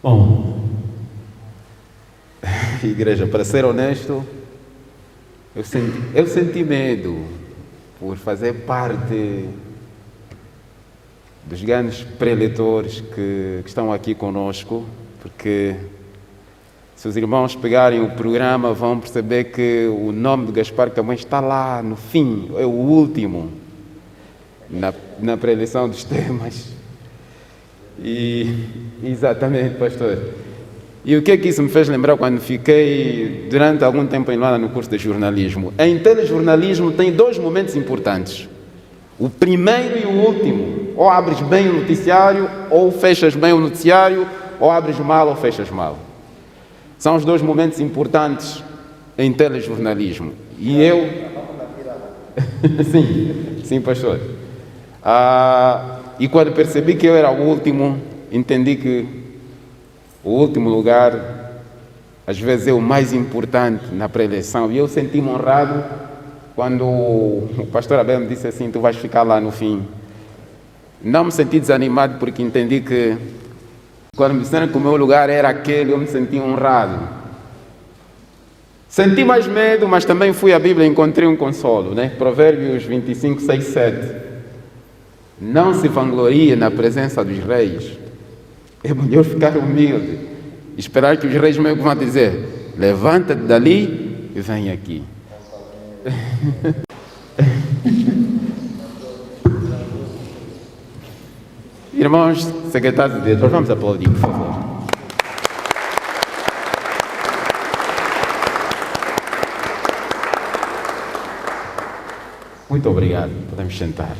Bom, igreja, para ser honesto, eu senti medo por fazer parte dos grandes preletores que estão aqui conosco, porque se os irmãos pegarem o programa vão perceber que o nome de Gaspar Camões está lá no fim, é o último na preleção dos temas. E exatamente, pastor. E o que é que isso me fez lembrar quando fiquei durante algum tempo em Luanda no curso de jornalismo? Em telejornalismo tem dois momentos importantes. O primeiro e o último. Ou abres bem o noticiário, ou fechas bem o noticiário, ou abres mal ou fechas mal. São os dois momentos importantes em telejornalismo. E eu... sim, pastor. E quando percebi que eu era o último, entendi que o último lugar, às vezes, é o mais importante na preleção. E eu senti-me honrado quando o pastor Abel me disse assim: tu vais ficar lá no fim. Não me senti desanimado porque entendi que quando me disseram que o meu lugar era aquele, eu me senti honrado. Senti mais medo, mas também fui à Bíblia e encontrei um consolo, né? Provérbios 25, 6, 7. Não se vanglorie na presença dos reis. É melhor ficar humilde. Esperar que os reis meio que vão dizer: levanta-te dali e vem aqui. Irmãos, secretários de Deus, vamos aplaudir, por favor. Muito obrigado. Podemos sentar.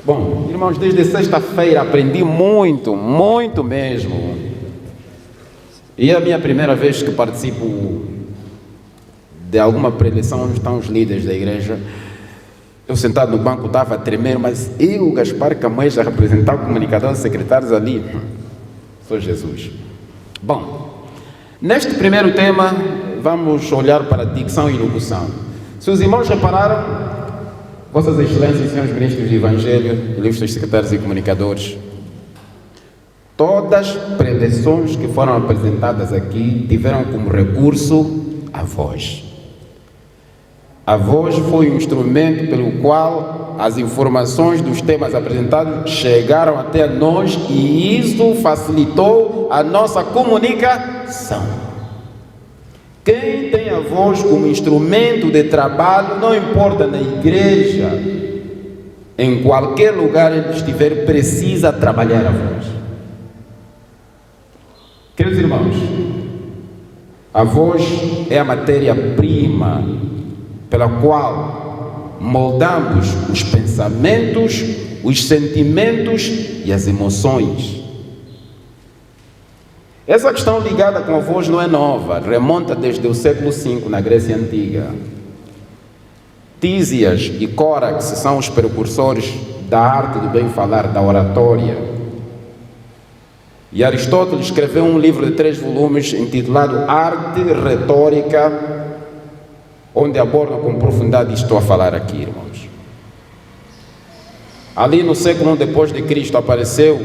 Bom, irmãos, desde sexta-feira aprendi muito mesmo. E é a minha primeira vez que participo de alguma preleção onde estão os líderes da igreja. Eu sentado no banco estava a tremer, mas eu, Gaspar Camões, a representar o comunicador, os secretários ali, sou Jesus. Bom, neste primeiro tema, vamos olhar para a dicção e locução. Se os irmãos repararam, Vossas Excelências, senhores ministros do Evangelho, ilustres secretários e comunicadores, todas as preleções que foram apresentadas aqui tiveram como recurso a voz. A voz foi o instrumento pelo qual as informações dos temas apresentados chegaram até nós e isso facilitou a nossa comunicação. Quem tem a voz como instrumento de trabalho, não importa na igreja, em qualquer lugar ele estiver, precisa trabalhar a voz. Queridos irmãos, a voz é a matéria-prima pela qual moldamos os pensamentos, os sentimentos e as emoções. Essa questão ligada com a voz não é nova, remonta desde o século V na Grécia Antiga. Tísias e Córax são os precursores da arte do bem falar, da oratória. E Aristóteles escreveu um livro de 3 volumes intitulado Arte Retórica, onde aborda com profundidade isto estou a falar aqui, irmãos. Ali no século I depois de Cristo apareceu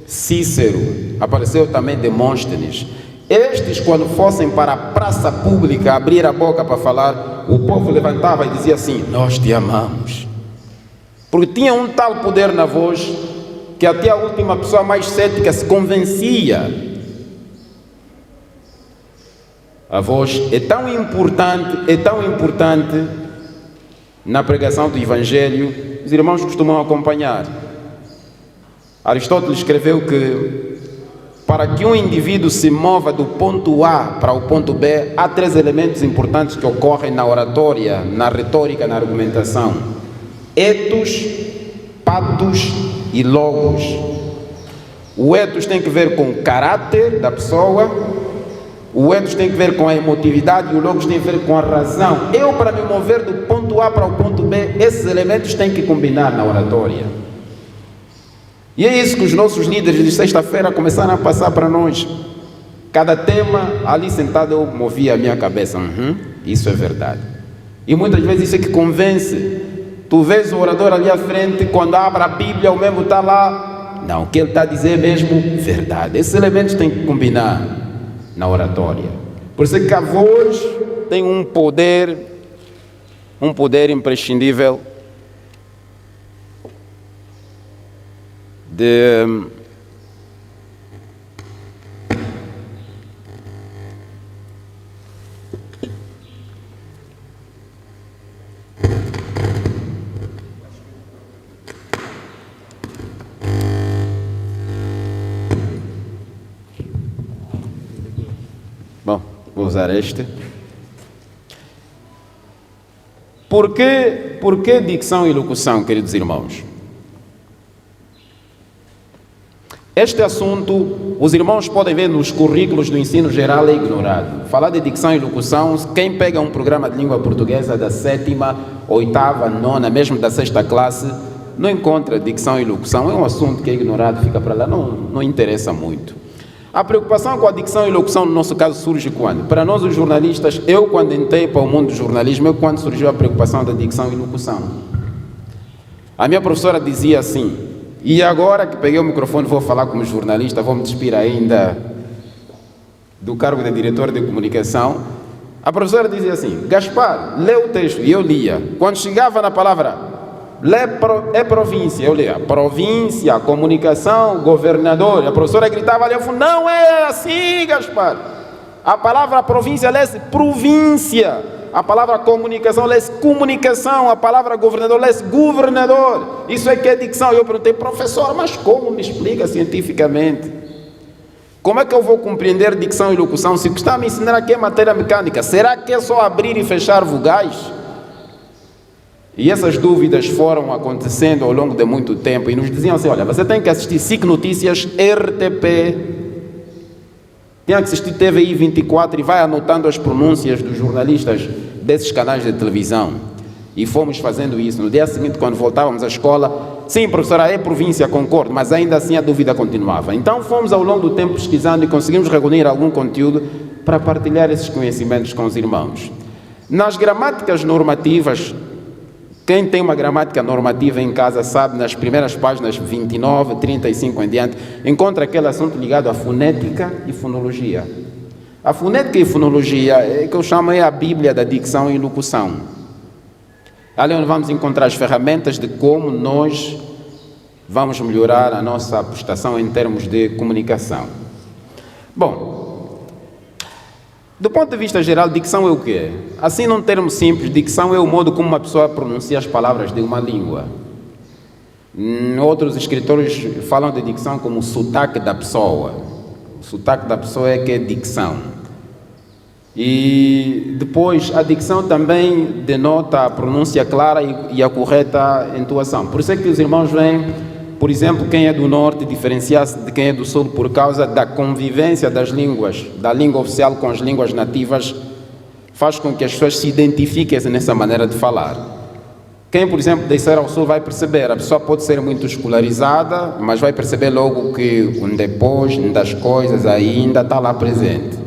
Cícero, apareceu também Demóstenes. Estes, quando fossem para a praça pública abrir a boca para falar, o povo levantava e dizia assim: nós te amamos. Porque tinha um tal poder na voz que até a última pessoa mais cética se convencia. A voz é tão importante na pregação do Evangelho, os irmãos costumam acompanhar. Aristóteles escreveu que para que um indivíduo se mova do ponto A para o ponto B, há 3 elementos importantes que ocorrem na oratória, na retórica, na argumentação: ethos, patos e logos. O ethos tem que ver com o caráter da pessoa, o ethos tem que ver com a emotividade e o logos tem que ver com a razão. Eu, para me mover do ponto A para o ponto B, esses elementos têm que combinar na oratória. E é isso que os nossos líderes de sexta-feira começaram a passar para nós. Cada tema, ali sentado, eu movia a minha cabeça. Isso é verdade. E muitas vezes isso é que convence. Tu vês o orador ali à frente, quando abre a Bíblia, o mesmo está lá Não, o que ele está a dizer é mesmo verdade. Esses elementos têm que combinar na oratória. Por isso é que a voz tem um poder imprescindível de vou usar este. Por que dicção e locução, queridos irmãos? Este assunto, os irmãos podem ver nos currículos do ensino geral, é ignorado. Falar de dicção e locução, quem pega um programa de língua portuguesa da 7ª, 8ª, 9ª, mesmo da 6ª classe, não encontra dicção e locução. É um assunto que é ignorado, fica para lá, não interessa muito. A preocupação com a dicção e locução, no nosso caso, surge quando? Para nós, os jornalistas, eu quando entrei para o mundo do jornalismo, quando surgiu a preocupação da dicção e locução. A minha professora dizia assim, e agora que peguei o microfone vou falar como jornalista, vou me despir ainda do cargo de diretor de comunicação. A professora dizia assim, Gaspar, lê o texto, e eu lia. Quando chegava na palavra é província, eu lia, província, comunicação, governador. A professora gritava ali, eu falei, não é assim, Gaspar. A palavra província lê-se província. A palavra comunicação lê-se comunicação. A palavra governador lê-se governador. Isso é que é dicção. Eu perguntei, professor, mas como me explica cientificamente? Como é que eu vou compreender dicção e locução se o que está a me ensinar aqui é matéria mecânica? Será que é só abrir e fechar vogais? E essas dúvidas foram acontecendo ao longo de muito tempo e nos diziam assim, olha, você tem que assistir SIC Notícias, RTP, tem que assistir TVI 24 e vai anotando as pronúncias dos jornalistas desses canais de televisão. E fomos fazendo isso. No dia seguinte, quando voltávamos à escola, sim, professora, é província, concordo, mas ainda assim a dúvida continuava. Então fomos ao longo do tempo pesquisando e conseguimos reunir algum conteúdo para partilhar esses conhecimentos com os irmãos. Nas gramáticas normativas, quem tem uma gramática normativa em casa sabe, nas primeiras páginas 29, 35 em diante, encontra aquele assunto ligado à fonética e fonologia. A fonética e fonologia é que eu chamo a Bíblia da dicção e locução. Ali onde vamos encontrar as ferramentas de como nós vamos melhorar a nossa prestação em termos de comunicação. Bom, do ponto de vista geral, dicção é o quê? Assim, num termo simples, dicção é o modo como uma pessoa pronuncia as palavras de uma língua. Outros escritores falam de dicção como o sotaque da pessoa. O sotaque da pessoa é que é dicção. E depois, a dicção também denota a pronúncia clara e a correta entoação. Por isso é que os irmãos veem, por exemplo, quem é do norte diferenciar-se de quem é do sul por causa da convivência das línguas, da língua oficial com as línguas nativas, faz com que as pessoas se identifiquem nessa maneira de falar. Quem, por exemplo, descer ao sul vai perceber, a pessoa pode ser muito escolarizada, mas vai perceber logo que um depois das coisas ainda está lá presente.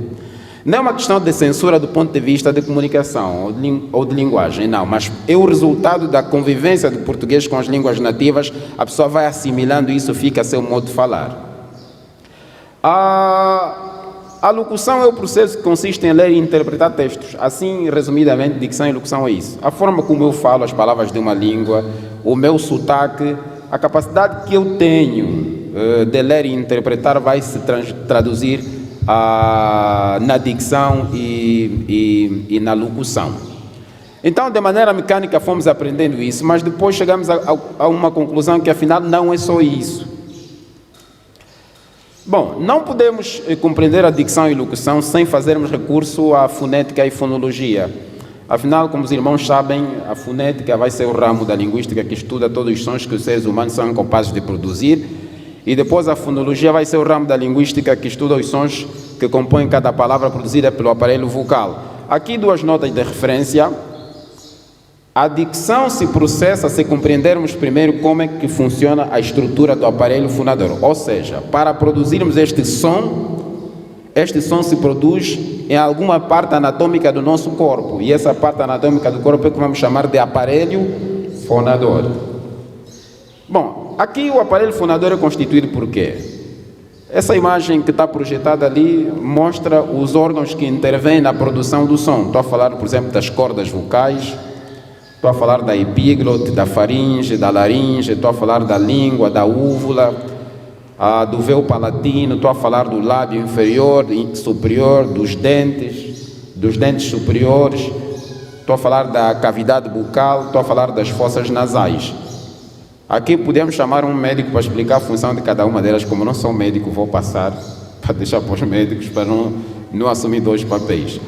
Não é uma questão de censura do ponto de vista de comunicação ou de linguagem, não, mas é o resultado da convivência do português com as línguas nativas, a pessoa vai assimilando isso, fica a seu modo de falar. A locução é o processo que consiste em ler e interpretar textos. Assim, resumidamente, dicção e locução é isso. A forma como eu falo as palavras de uma língua, o meu sotaque, a capacidade que eu tenho de ler e interpretar vai se traduzir na dicção e na locução. Então, de maneira mecânica, fomos aprendendo isso, mas depois chegamos a uma conclusão que, afinal, não é só isso. Bom, não podemos compreender a dicção e locução sem fazermos recurso à fonética e fonologia. Afinal, como os irmãos sabem, a fonética vai ser o ramo da linguística que estuda todos os sons que os seres humanos são capazes de produzir. E depois a fonologia vai ser o ramo da linguística que estuda os sons que compõem cada palavra produzida pelo aparelho vocal. Aqui duas notas de referência. A dicção se processa se compreendermos primeiro como é que funciona a estrutura do aparelho fonador. Ou seja, para produzirmos este som se produz em alguma parte anatômica do nosso corpo. E essa parte anatômica do corpo é que vamos chamar de aparelho fonador. Bom, aqui o aparelho fonador é constituído por quê? Essa imagem que está projetada ali mostra os órgãos que intervêm na produção do som. Estou a falar, por exemplo, das cordas vocais, estou a falar da epíglote, da faringe, da laringe, estou a falar da língua, da úvula, do véu palatino, estou a falar do lábio inferior e superior, dos dentes superiores, estou a falar da cavidade bucal, estou a falar das fossas nasais. Aqui podemos chamar um médico para explicar a função de cada uma delas. Como não sou médico, vou passar para deixar para os médicos, para não assumir dois papéis.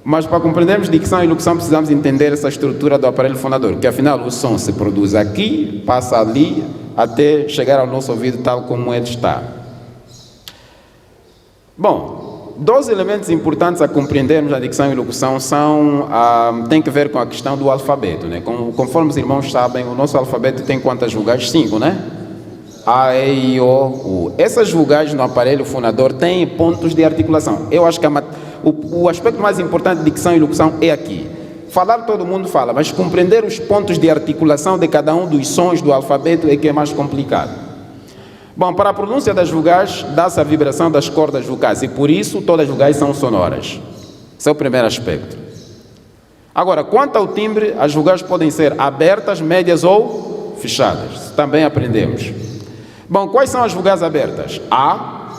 Mas para compreendermos dicção e locução, precisamos entender essa estrutura do aparelho fonador, que afinal o som se produz aqui, passa ali, até chegar ao nosso ouvido tal como ele está. Bom, dois elementos importantes a compreendermos na dicção e locução têm que ver com a questão do alfabeto, né? Conforme os irmãos sabem, o nosso alfabeto tem quantas vogais? 5, né? A, E, I, O, U. Essas vogais no aparelho fonador têm pontos de articulação. Eu acho que o aspecto mais importante de dicção e locução é aqui. Falar todo mundo fala, mas compreender os pontos de articulação de cada um dos sons do alfabeto é que é mais complicado. Bom, para a pronúncia das vogais, dá-se a vibração das cordas vocais e por isso todas as vogais são sonoras. Esse é o primeiro aspecto. Agora, quanto ao timbre, as vogais podem ser abertas, médias ou fechadas. Também aprendemos. Bom, quais são as vogais abertas? A,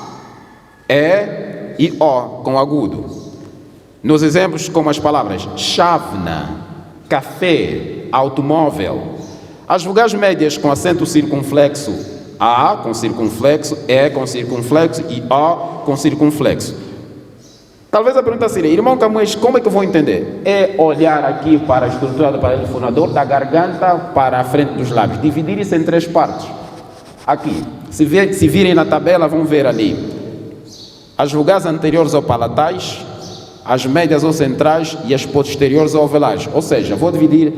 E e O, com agudo. Nos exemplos como as palavras chávena, café, automóvel. As vogais médias com acento circunflexo, A com circunflexo, E com circunflexo e O com circunflexo. Talvez a pergunta seria, irmão Camões, como é que eu vou entender? É olhar aqui para a estrutura do aparelho fonador, da garganta para a frente dos lábios, dividir isso em 3 partes. Aqui, se virem na tabela, vão ver ali as vogais anteriores ou palatais, as médias ou centrais e as posteriores ou ovalares. Ou seja, vou dividir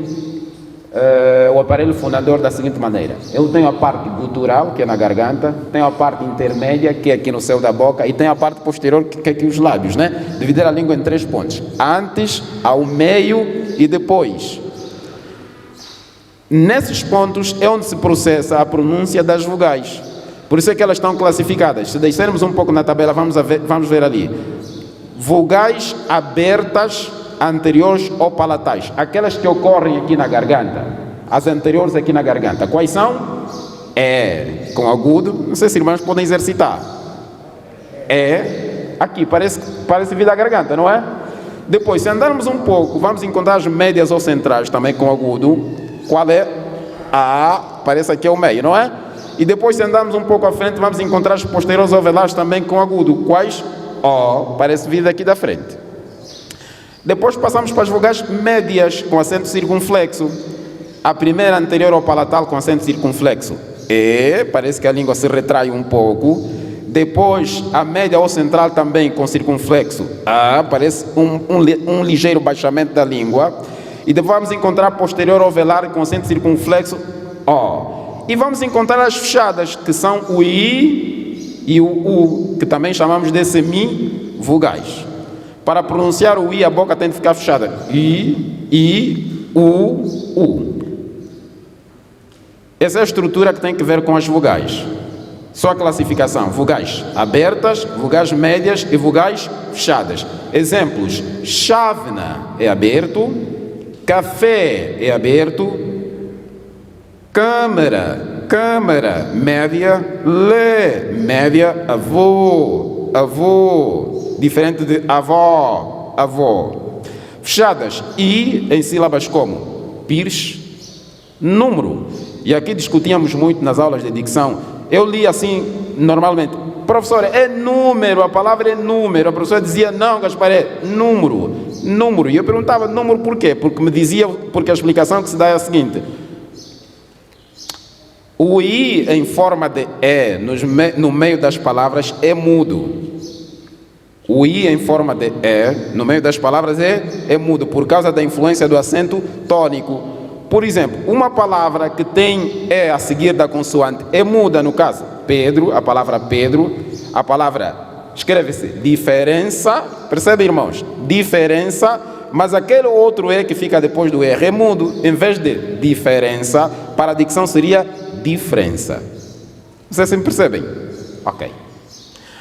o aparelho fonador da seguinte maneira. Eu tenho a parte gutural, que é na garganta, tenho a parte intermédia, que é aqui no céu da boca, e tenho a parte posterior, que é aqui os lábios, né? Dividir a língua em 3 pontos. Antes, ao meio e depois. Nesses pontos é onde se processa a pronúncia das vogais. Por isso é que elas estão classificadas. Se descermos um pouco na tabela, vamos ver ali. Vogais abertas anteriores ou palatais, aquelas que ocorrem aqui na garganta, as anteriores aqui na garganta, quais são? É com agudo, não sei se irmãos podem exercitar. É aqui, parece vir da garganta, não é? Depois, se andarmos um pouco, vamos encontrar as médias ou centrais também com agudo. Qual é? A, parece aqui é o meio, não é? E depois, se andarmos um pouco à frente, vamos encontrar as posteriores ovalares também com agudo. Quais? O, parece vir daqui da frente. Depois passamos para as vogais médias com acento circunflexo. A primeira anterior ao palatal com acento circunflexo. E, parece que a língua se retrai um pouco. Depois, a média ou central também com circunflexo. A, parece um ligeiro baixamento da língua. E depois vamos encontrar a posterior ovelar com acento circunflexo. O. E vamos encontrar as fechadas, que são o I e o U, que também chamamos de semivogais. Para pronunciar o I, a boca tem de ficar fechada. I, U, U. Essa é a estrutura que tem que ver com as vogais. Só a classificação. Vogais abertas, vogais médias e vogais fechadas. Exemplos. Chávena é aberto. Café é aberto. Câmara, média. Lê, média. Avô. Diferente de avó. Fechadas. I em sílabas como pires, número. E aqui discutíamos muito nas aulas de dicção. Eu li assim, normalmente. Professor, é número, a palavra é número. A professora dizia, não, Gaspar, é número. E eu perguntava, número por quê? Porque a explicação que se dá é a seguinte. O I em forma de E no meio das palavras é mudo. O I em forma de E, no meio das palavras, é mudo, por causa da influência do acento tônico. Por exemplo, uma palavra que tem E a seguir da consoante é muda, no caso. Pedro, a palavra Pedro, a palavra, escreve-se diferença, percebe, irmãos? Diferença, mas aquele outro E que fica depois do R é mudo. Em vez de diferença, para a dicção seria diferença. Vocês me percebem? Ok.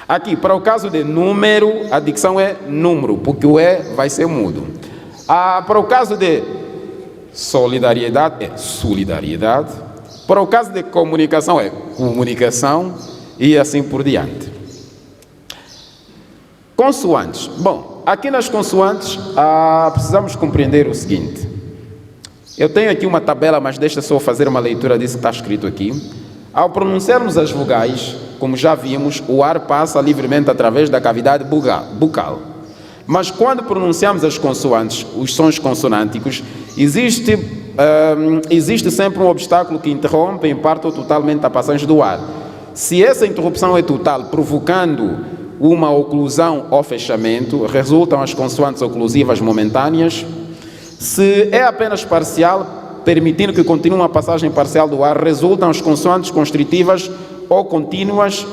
Aqui, para o caso de número, a dicção é número, porque o E vai ser mudo. Para o caso de solidariedade, é solidariedade. Para o caso de comunicação, é comunicação, e assim por diante. Consoantes. Bom, aqui nas consoantes, precisamos compreender o seguinte. Eu tenho aqui uma tabela, mas deixa só fazer uma leitura disso que está escrito aqui. Ao pronunciarmos as vogais, como já vimos, o ar passa livremente através da cavidade bucal. Mas quando pronunciamos as consoantes, os sons consonânticos, existe sempre um obstáculo que interrompe em parte ou totalmente a passagem do ar. Se essa interrupção é total, provocando uma oclusão ou fechamento, resultam as consoantes oclusivas momentâneas. Se é apenas parcial, permitindo que continue uma passagem parcial do ar, resultam as consoantes constritivas ou contínuas,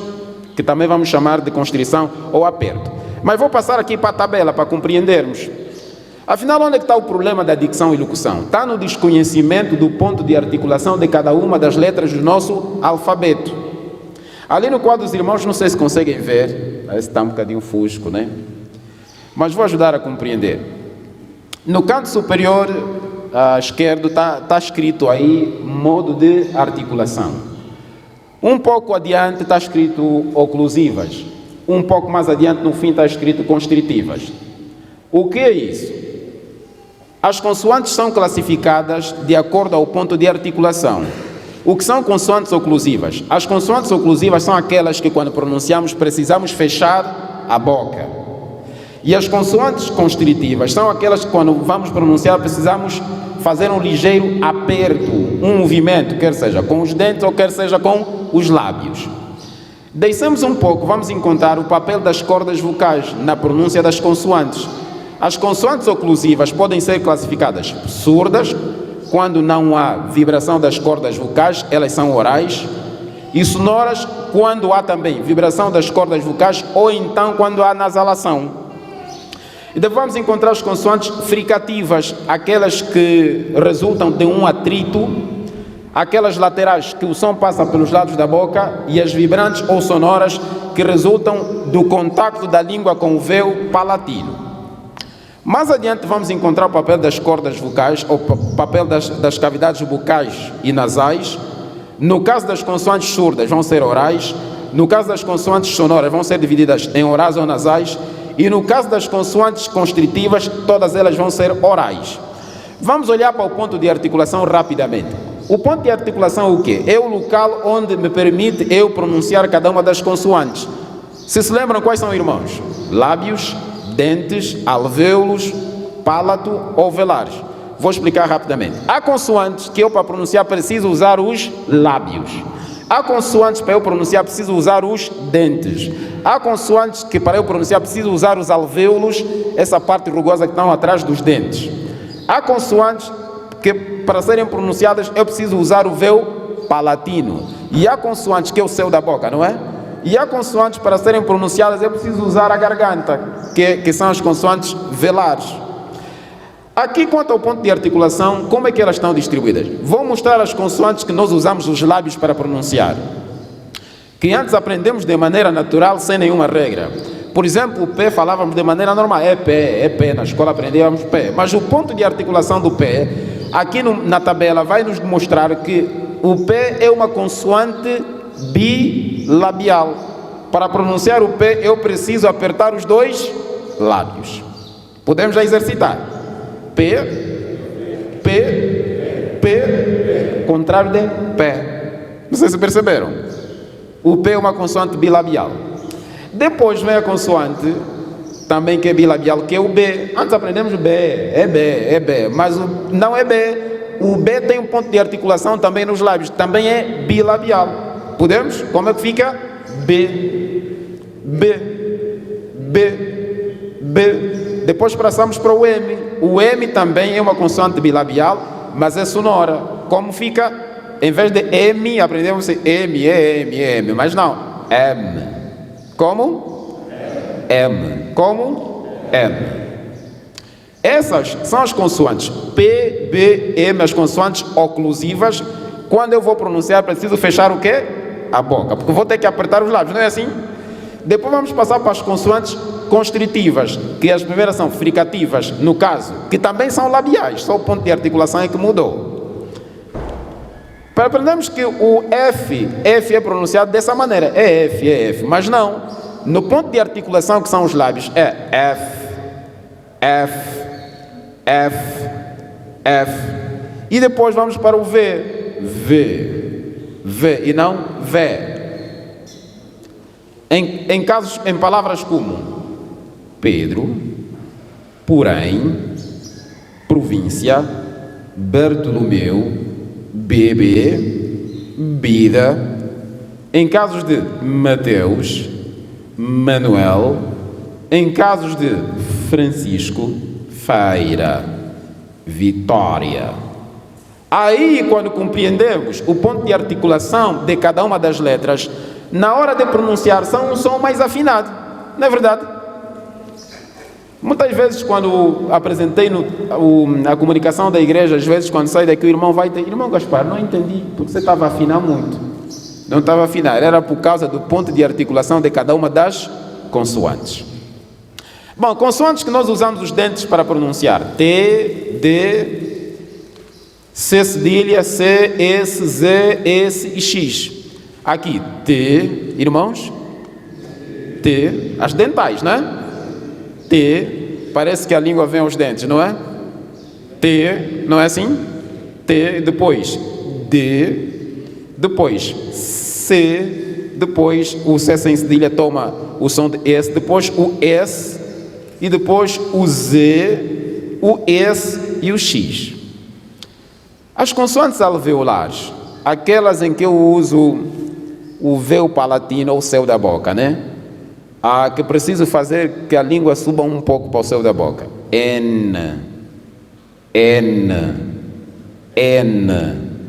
que também vamos chamar de constrição ou aperto. Mas vou passar aqui para a tabela, para compreendermos. Afinal, onde é que está o problema da dicção e locução? Está no desconhecimento do ponto de articulação de cada uma das letras do nosso alfabeto. Ali no quadro dos irmãos, não sei se conseguem ver, parece que está um bocadinho fusco, né? Mas vou ajudar a compreender. No canto superior esquerdo está escrito aí modo de articulação. Um pouco adiante está escrito oclusivas. Um pouco mais adiante, no fim, está escrito constritivas. O que é isso? As consoantes são classificadas de acordo ao ponto de articulação. O que são consoantes oclusivas? As consoantes oclusivas são aquelas que, quando pronunciamos, precisamos fechar a boca. E as consoantes constritivas são aquelas que, quando vamos pronunciar, precisamos fazer um ligeiro aperto, um movimento, quer seja com os dentes ou quer seja com os lábios. Deixemos um pouco, vamos encontrar o papel das cordas vocais na pronúncia das consoantes. As consoantes oclusivas podem ser classificadas surdas, quando não há vibração das cordas vocais, elas são orais, e sonoras, quando há também vibração das cordas vocais, ou então quando há nasalação. E depois vamos encontrar as consoantes fricativas, aquelas que resultam de um atrito, aquelas laterais que o som passa pelos lados da boca, e as vibrantes ou sonoras que resultam do contacto da língua com o véu palatino. Mais adiante vamos encontrar o papel das cordas vocais, ou papel das cavidades bucais e nasais. No caso das consoantes surdas vão ser orais, no caso das consoantes sonoras vão ser divididas em orais ou nasais, e no caso das consoantes constritivas, todas elas vão ser orais. Vamos olhar para o ponto de articulação rapidamente. O ponto de articulação é o quê? É o local onde me permite eu pronunciar cada uma das consoantes. Se lembram quais são, irmãos? Lábios, dentes, alvéolos, pálato ou velares. Vou explicar rapidamente. Há consoantes que eu, para pronunciar, preciso usar os lábios. Há consoantes para eu pronunciar, preciso usar os dentes. Há consoantes que, para eu pronunciar, preciso usar os alvéolos, essa parte rugosa que estão atrás dos dentes. Há consoantes que, para serem pronunciadas, eu preciso usar o véu palatino. E há consoantes que é o céu da boca, não é? E há consoantes, para serem pronunciadas, eu preciso usar a garganta, que são as consoantes velares. Aqui, quanto ao ponto de articulação, como é que elas estão distribuídas? Vou mostrar as consoantes que nós usamos os lábios para pronunciar, que antes aprendemos de maneira natural, sem nenhuma regra. Por exemplo, o P falávamos de maneira normal, é pé, na escola aprendíamos pé. Mas o ponto de articulação do pé, aqui na tabela, vai nos mostrar que o P é uma consoante bilabial. Para pronunciar o P, eu preciso apertar os dois lábios. Podemos já exercitar. P, contrário de pé. Não sei se perceberam. O P é uma consoante bilabial. Depois vem a consoante, também que é bilabial, que é o B. Antes aprendemos B, é B, mas não é B. O B tem um ponto de articulação também nos lábios, também é bilabial. Podemos? Como é que fica? B. Depois passamos para o M. O M também é uma consoante bilabial, mas é sonora. Como fica? Em vez de M, aprendemos M, mas não, M. Como? M. Como? M. Essas são as consoantes P, B, M, as consoantes oclusivas, quando eu vou pronunciar, preciso fechar o quê? A boca, porque vou ter que apertar os lábios, não é assim? Depois vamos passar para as consoantes constritivas, que as primeiras são fricativas, no caso, que também são labiais, só o ponto de articulação é que mudou. Para aprendermos que o F é pronunciado dessa maneira, é F, mas não, no ponto de articulação que são os lábios, é F, e depois vamos para o V, e não V. Em palavras como Pedro, porém, província, Bartolomeu, bebê, bida. Em casos de Mateus, Manuel. Em casos de Francisco, feira, vitória. Aí, quando compreendemos o ponto de articulação de cada uma das letras, na hora de pronunciar são um som mais afinado, não é verdade? Muitas vezes, quando apresentei a comunicação da igreja, às vezes quando sai daqui o irmão vai dizer: irmão Gaspar, não entendi, porque você estava a afinar muito. Não estava a afinar, era por causa do ponto de articulação de cada uma das consoantes. Bom, consoantes que nós usamos os dentes para pronunciar: T, D, C cedilha, C, S, Z, S e X. Aqui, T, irmãos, T, as dentais, não é? T, parece que a língua vem aos dentes, não é? T, não é assim? T, depois D, depois C, depois o C sem cedilha toma o som de S, depois o S, e depois o Z, o S e o X. As consoantes alveolares, aquelas em que eu uso o véu palatino ou o céu da boca, né? Que preciso fazer que a língua suba um pouco para o céu da boca. N.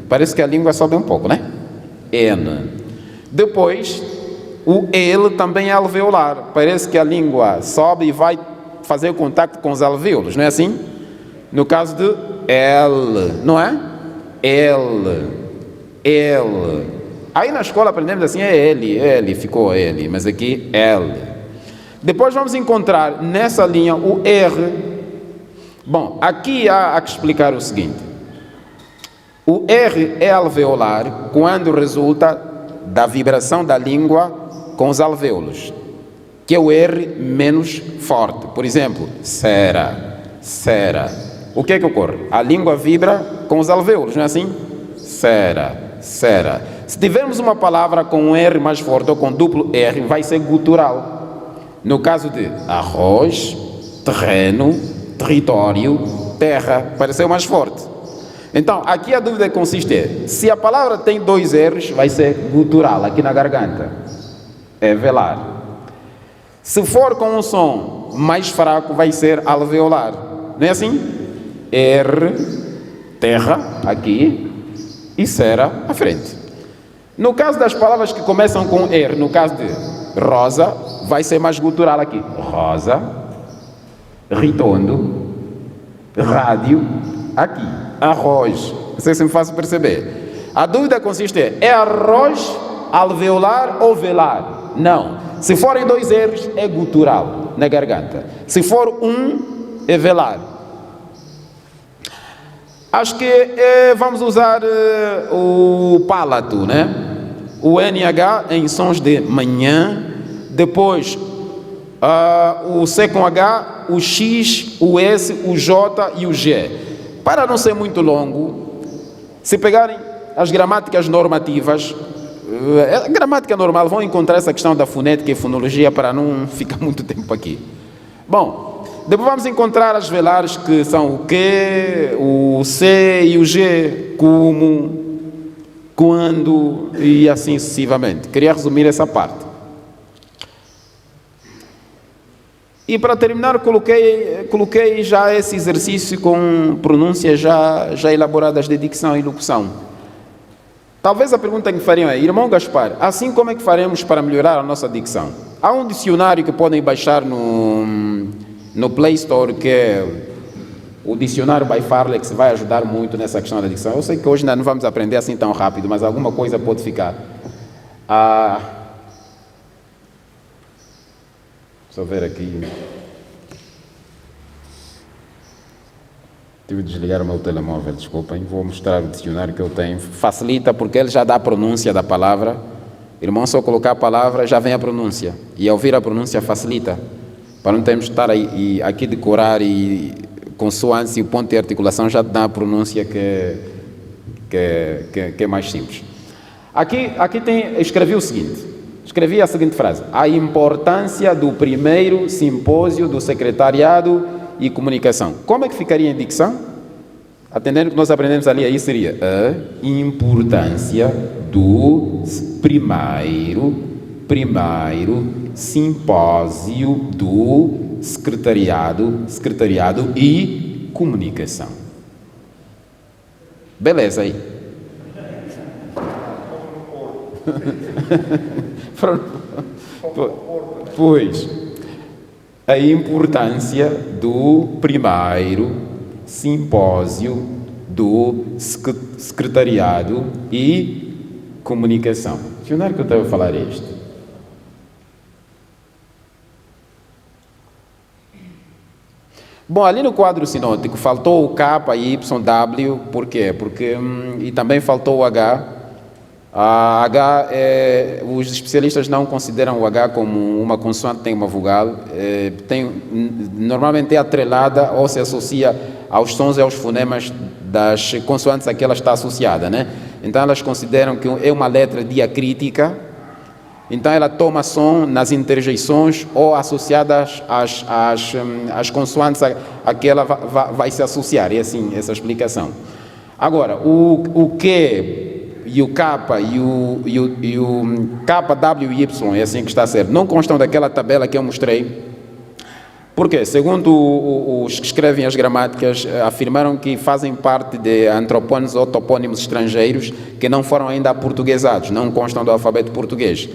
Parece que a língua sobe um pouco, né? N. Depois, o L também é alveolar. Parece que a língua sobe e vai fazer contato com os alvéolos, não é assim? No caso de L, não é? L. Aí na escola aprendemos assim, é L, ficou L, mas aqui L. Depois vamos encontrar nessa linha o R. Bom, aqui há que explicar o seguinte. O R é alveolar quando resulta da vibração da língua com os alvéolos, que é o R menos forte. Por exemplo, cera. O que é que ocorre? A língua vibra com os alvéolos, não é assim? Cera. Se tivermos uma palavra com um R mais forte ou com duplo R, vai ser gutural. No caso de arroz, terreno, território, terra, pareceu mais forte. Então, aqui a dúvida consiste em, se a palavra tem dois R's, vai ser gutural, aqui na garganta. É velar. Se for com um som mais fraco, vai ser alveolar. Não é assim? R, terra, aqui, e cera, à frente. No caso das palavras que começam com R, no caso de rosa, vai ser mais gutural aqui. Rosa, ritondo, rádio, aqui. Arroz. Não sei se me faço perceber. A dúvida consiste em, é arroz alveolar ou velar? Não. Se forem dois R's, é gutural na garganta. Se for um, é velar. Acho que vamos usar o palato, né? O NH em sons de manhã, depois o C com H, o X, o S, o J e o G. Para não ser muito longo, se pegarem as gramáticas normativas, a gramática normal, vão encontrar essa questão da fonética e fonologia para não ficar muito tempo aqui. Bom, depois vamos encontrar as velares que são o Q, o C e o G, como, quando e assim sucessivamente. Queria resumir essa parte. E para terminar, coloquei já esse exercício com pronúncias já elaboradas de dicção e locução. Talvez a pergunta que me fariam é, irmão Gaspar, assim como é que faremos para melhorar a nossa dicção? Há um dicionário que podem baixar no Play Store, que é O dicionário by Farlex vai ajudar muito nessa questão da dicção. Eu sei que hoje ainda não vamos aprender assim tão rápido, mas alguma coisa pode ficar. Deixa eu ver aqui. Tive de desligar o meu telemóvel, desculpem. Vou mostrar o dicionário que eu tenho. Facilita porque ele já dá a pronúncia da palavra. Irmão, só colocar a palavra já vem a pronúncia. E ao ouvir a pronúncia facilita. Para não termos de estar aqui decorar e consoantes e o ponto de articulação já dá a pronúncia que é mais simples. Aqui escrevi o seguinte. Escrevi a seguinte frase. A importância do primeiro simpósio do secretariado e comunicação. Como é que ficaria em dicção? Atendendo o que nós aprendemos ali, aí seria a importância do primeiro simpósio do secretariado e comunicação. Beleza aí. Pois, a importância do primeiro simpósio do secretariado e comunicação. O dicionário que eu estava a falar é este. Bom, ali no quadro sinótico faltou o K e Y, W, por quê? Porque, e também faltou o H. A H, os especialistas não consideram o H como uma consoante, tem uma vogal, normalmente é atrelada ou se associa aos sons e aos fonemas das consoantes a que ela está associada, né? Então elas consideram que é uma letra diacrítica, então ela toma som nas interjeições ou associadas às consoantes a que ela vai se associar, é assim essa explicação. Agora, o que e o K e o K, W e Y, é assim que está a ser, não constam daquela tabela que eu mostrei. Por quê? Segundo os que escrevem as gramáticas, afirmaram que fazem parte de antropónimos ou topónimos estrangeiros que não foram ainda aportuguesados, não constam do alfabeto português.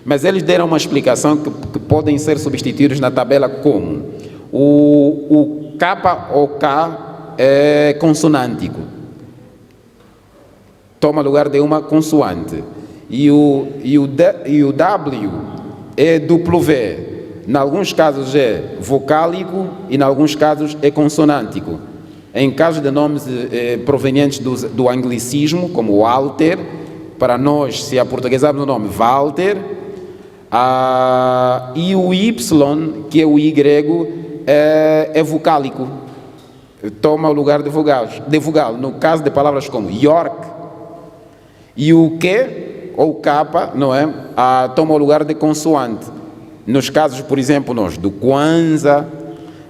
Mas eles deram uma explicação que podem ser substituídos na tabela como o K ou K é consonântico, toma lugar de uma consoante, e o W é duplo V. Em alguns casos é vocálico e em alguns casos é consonântico. Em casos de nomes provenientes do anglicismo, como Walter, para nós, se aportuguesarmos o nome Walter, e o Y, que é o Y, é vocálico, toma o lugar de vogal. No caso de palavras como York, e o Q, ou K, não é? Toma o lugar de consoante. Nos casos, por exemplo, do Kwanzaa,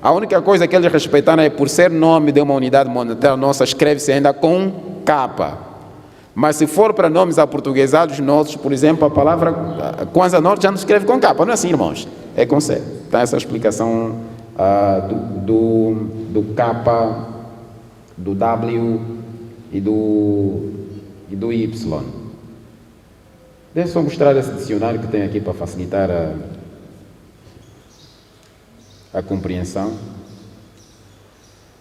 a única coisa que eles respeitaram é por ser nome de uma unidade monetária nossa, escreve-se ainda com K. Mas se for para nomes aportuguesados nossos, por exemplo, a palavra Kwanzaa Norte já não se escreve com K, não é assim, irmãos? É com C. Então essa explicação do K, do W e do Y. Deixa eu só mostrar esse dicionário que tem aqui para facilitar a compreensão.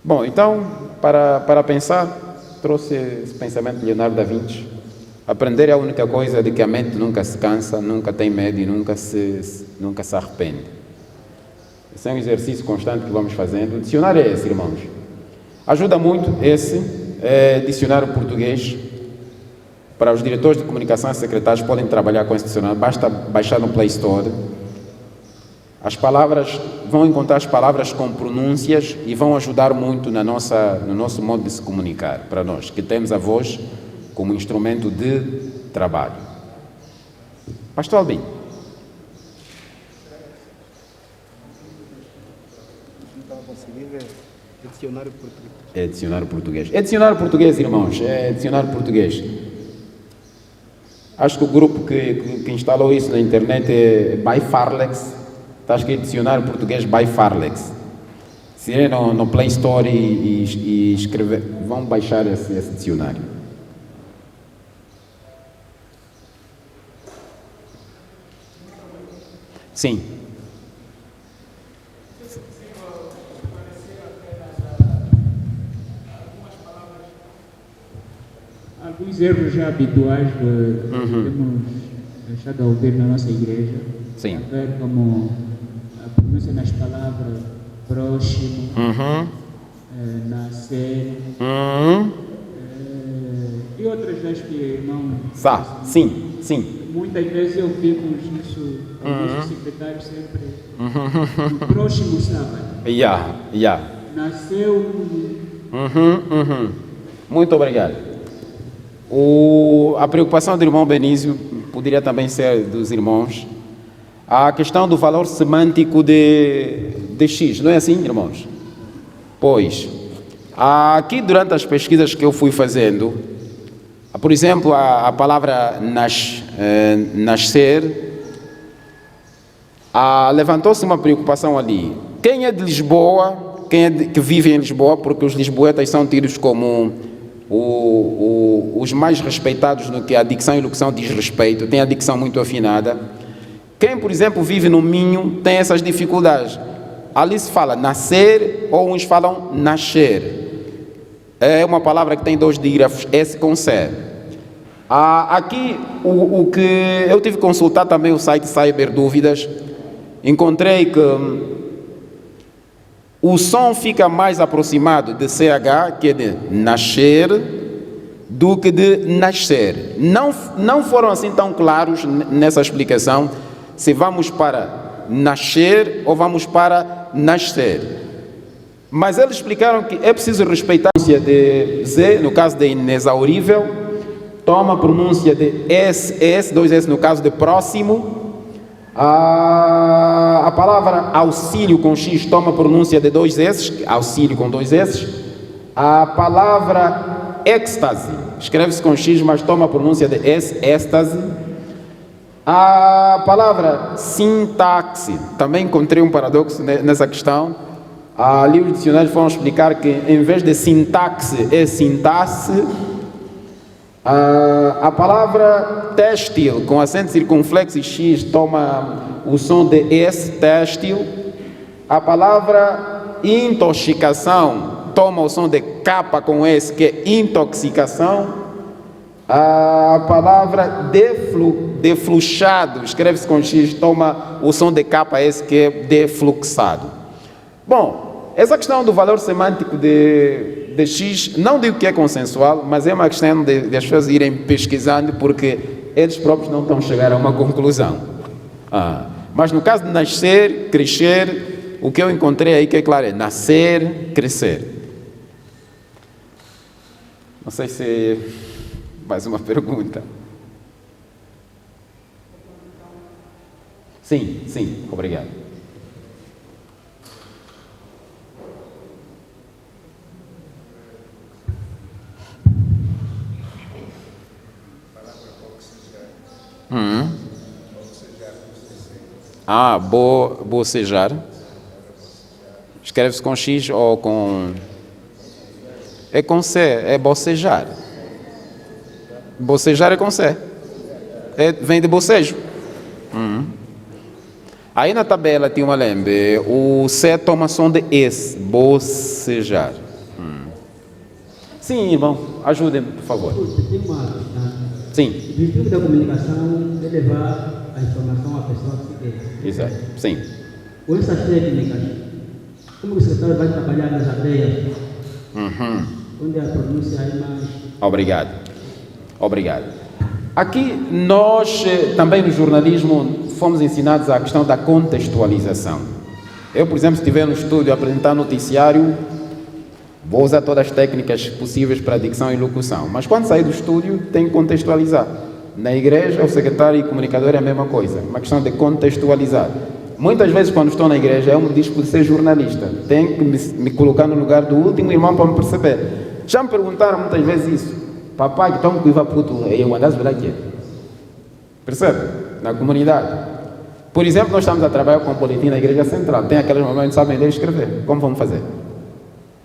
Bom, então, para pensar, trouxe esse pensamento de Leonardo da Vinci. Aprender é a única coisa de que a mente nunca se cansa, nunca tem medo e nunca se arrepende. Esse é um exercício constante que vamos fazendo. O dicionário é esse, irmãos. Ajuda muito esse dicionário português. Para os diretores de comunicação e secretários podem trabalhar com esse dicionário, basta baixar no Play Store. As palavras, vão encontrar as palavras com pronúncias e vão ajudar muito no nosso modo de se comunicar, para nós, que temos a voz como instrumento de trabalho. Pastor Albino. Não estava conseguindo ver dicionário português. É dicionário português. É dicionário português, irmãos, é dicionário português. Acho que o grupo que instalou isso na internet é by Farlex. Está escrito dicionário português by Farlex. Se é no Play Store e escrever, vão baixar esse dicionário. Sim. Alguns erros já habituais que temos deixado a ouvir na nossa igreja. Sim. A ver como a pronúncia nas palavras próximo, nascer, e outras vezes que não. Sim, sim. Muitas vezes eu fico isso, alguns secretários sempre no próximo sábado. Nasceu. Muito obrigado. A preocupação do irmão Benício poderia também ser dos irmãos. A questão do valor semântico de X, não é assim, irmãos? Pois, aqui durante as pesquisas que eu fui fazendo, por exemplo, a palavra nascer, levantou-se uma preocupação ali. Quem é de Lisboa, que vive em Lisboa, porque os lisboetas são tidos como os mais respeitados no que a dicção e locução diz respeito, tem a dicção muito afinada. Quem, por exemplo, vive no Minho tem essas dificuldades. Ali se fala nascer ou uns falam nascer. É uma palavra que tem dois dígrafos, S com C. Aqui, o que eu tive que consultar também o site Cyber Dúvidas, encontrei que o som fica mais aproximado de CH, que é de nascer, do que de nascer. Não foram assim tão claros nessa explicação, se vamos para nascer ou vamos para nascer. Mas eles explicaram que é preciso respeitar a pronúncia de Z, no caso de inexaurível, toma a pronúncia de S, dois S no caso de próximo. A palavra auxílio com X toma a pronúncia de dois S, auxílio com dois S. A palavra êxtase escreve-se com X, mas toma a pronúncia de S, êxtase. A palavra sintaxe, também encontrei um paradoxo nessa questão. Ali os dicionários foram explicar que em vez de sintaxe é sintaxe. A palavra têxtil, com acento circunflexo e X, toma o som de S, têxtil. A palavra intoxicação toma o som de K com S, que é intoxicação. A palavra defluxado, escreve-se com X, toma o som de KS, que é defluxado. Bom, essa questão do valor semântico de X, não digo que é consensual, mas é uma questão de as pessoas irem pesquisando, porque eles próprios não estão a chegar a uma conclusão. Mas no caso de nascer, crescer, o que eu encontrei aí que é claro é nascer, crescer. Não sei se... Mais uma pergunta. Sim, obrigado. Bocejar. Escreve-se com X ou com... É com C, é bocejar. Bocejar é com C. Vem de bocejo. Aí na tabela tinha uma lembre. O C toma som de S. Bocejar. Sim, irmão. Ajudem, por favor. Tem uma questão. Sim. O objetivo da comunicação é levar a informação à pessoa que quer. Exato. Sim. Com essas técnicas, como o secretário vai trabalhar nas aldeias, onde a pronúncia é mais... Obrigado. Aqui nós, também no jornalismo, fomos ensinados a questão da contextualização. Eu, por exemplo, se estiver no estúdio a apresentar noticiário, vou usar todas as técnicas possíveis para dicção e locução. Mas quando sair do estúdio, tenho que contextualizar. Na igreja, o secretário e comunicador é a mesma coisa. Uma questão de contextualizar. Muitas vezes, quando estou na igreja, eu me dispo de ser jornalista. Tenho que me colocar no lugar do último irmão para me perceber. Já me perguntaram muitas vezes isso. Papai, que toma cuidado puto, eu andas ver aqui. Percebe? Na comunidade. Por exemplo, nós estamos a trabalhar com o boletim na igreja central. Tem aqueles momentos que não sabem ler e escrever. Como vamos fazer?